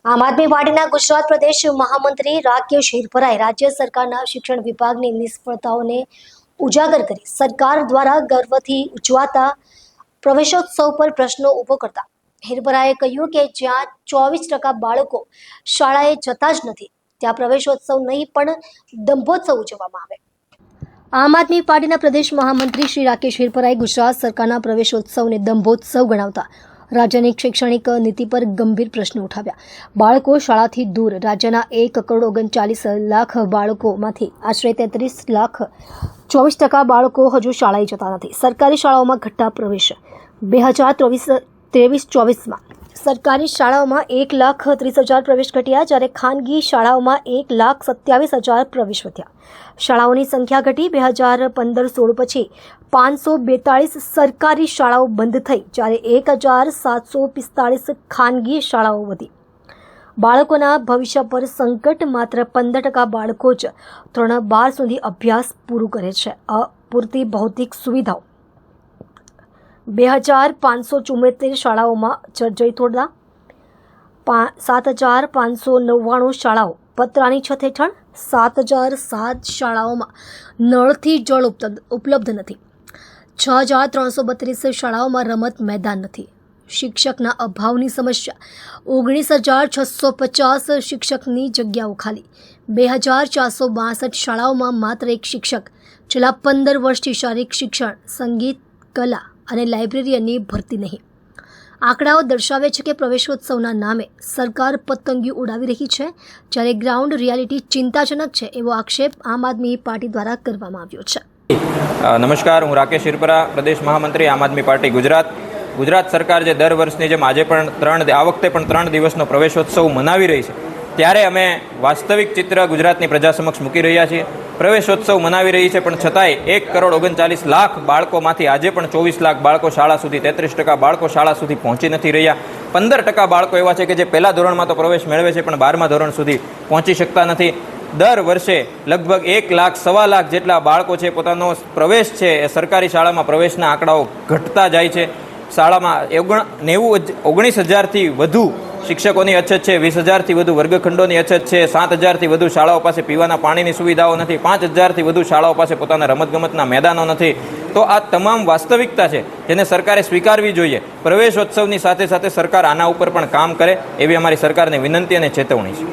આમ આદમી પાર્ટીના ગુજરાત પ્રદેશ મહામંત્રી રાકેશ હિરપરાએ રાજ્ય સરકારના શિક્ષણ વિભાગની નિષ્ફળતાઓને ઉજાગર કરી સરકાર દ્વારા ગર્વથી ઉજવાતા પ્રવેશોત્સવ પર પ્રશ્નો ઊભો કરતા હિરપરાએ કહ્યું કે જ્યાં 24% બાળકો શાળાએ જતા જ નથી ત્યાં પ્રવેશોત્સવ નહીં પણ દંભોત્સવ ઉજવવામાં આવે। આમ આદમી પાર્ટીના પ્રદેશ મહામંત્રી શ્રી રાકેશ હિરપરાએ ગુજરાત સરકારના પ્રવેશોત્સવને દંભોત્સવ ગણાવતા રાજ્યની શૈક્ષણિક નીતિ પર ગંભીર પ્રશ્નો ઉઠાવ્યા। બાળકો શાળાથી દૂર રાજ્યના 1,39,00,000 બાળકોમાંથી આશરે 33 લાખ 24% બાળકો હજુ શાળાએ જતા નથી। સરકારી શાળાઓમાં ઘટતા પ્રવેશ 2023-24માં સરકારી શાળાઓમાં 1,30,000 પ્રવેશ ઘટ્યા જ્યારે ખાનગી શાળાઓમાં 1,27,000 પ્રવેશ વધ્યા। શાળાઓની સંખ્યા ઘટી 2015-16 પછી 542 સરકારી શાળાઓ બંધ થઈ જ્યારે 1,745 ખાનગી શાળાઓ વધી। બાળકોના ભવિષ્ય પર સંકટ માત્ર 15% બાળકો જ ધોરણ 12 સુધી અભ્યાસ પૂરું કરે છે। અપૂરતી ભૌતિક સુવિધાઓ 2,574 શાળાઓમાં જર્જરિત હોદ્દા 7,599 શાળાઓ પતરાની છત હેઠળ 7,007 શાળાઓમાં નળથી જળ ઉપલબ્ધ નથી। 6,332 શાળાઓમાં રમત મેદાન નથી। શિક્ષકના અભાવની સમસ્યા 19,650 શિક્ષકની જગ્યાઓ ખાલી 2,462 શાળાઓમાં માત્ર એક શિક્ષક। છેલ્લા 15 વર્ષથી શારીરિક શિક્ષણ સંગીત કલા અને લાઇબ્રેરીની ભરતી નહીં। આંકડાઓ દર્શાવે છે કે પ્રવેશોત્સવના નામે સરકાર પતંગિયું ઉડાવી રહી છે જ્યારે ગ્રાઉન્ડ રિયાલિટી ચિંતાજનક છે એવો આક્ષેપ આમ આદમી પાર્ટી દ્વારા કરવામાં આવ્યો છે। નમસ્કાર, હું રાકેશ હિરપરા, પ્રદેશ મહામંત્રી આમ આદમી પાર્ટી ગુજરાત સરકાર જે દર વર્ષની જેમ આજે પણ આ વખતે પણ 3 દિવસનો પ્રવેશોત્સવ મનાવી રહી છે ત્યારે અમે વાસ્તવિક ચિત્ર ગુજરાતની પ્રજા સમક્ષ મૂકી રહ્યા છીએ। પ્રવેશોત્સવ મનાવી રહી છે પણ છતાંય 1,39,00,000 બાળકોમાંથી આજે પણ 24 લાખ બાળકો શાળા સુધી 33% બાળકો શાળા સુધી પહોંચી નથી રહ્યા। 15% બાળકો એવા છે કે જે પહેલા ધોરણમાં તો પ્રવેશ મેળવે છે પણ 12મા ધોરણ સુધી પહોંચી શકતા નથી। દર વર્ષે લગભગ 1 લાખ સવા લાખ જેટલા બાળકો છે પોતાનો પ્રવેશ છે એ સરકારી શાળામાં પ્રવેશના આંકડાઓ ઘટતા જાય છે। શાળામાં 19,000થી વધુ શિક્ષકોની અછત છે, 20,000થી વધુ વર્ગખંડોની અછત છે, 7,000થી વધુ શાળાઓ પાસે પીવાના પાણીની સુવિધાઓ નથી, 5,000થી વધુ શાળાઓ પાસે પોતાના રમતગમતના મેદાનો નથી। તો આ તમામ વાસ્તવિકતા છે જેને સરકારે સ્વીકારવી જોઈએ। પ્રવેશોત્સવની સાથે સાથે સરકાર આના ઉપર પણ કામ કરે એવી અમારી સરકારની વિનંતી અને ચેતવણી છે।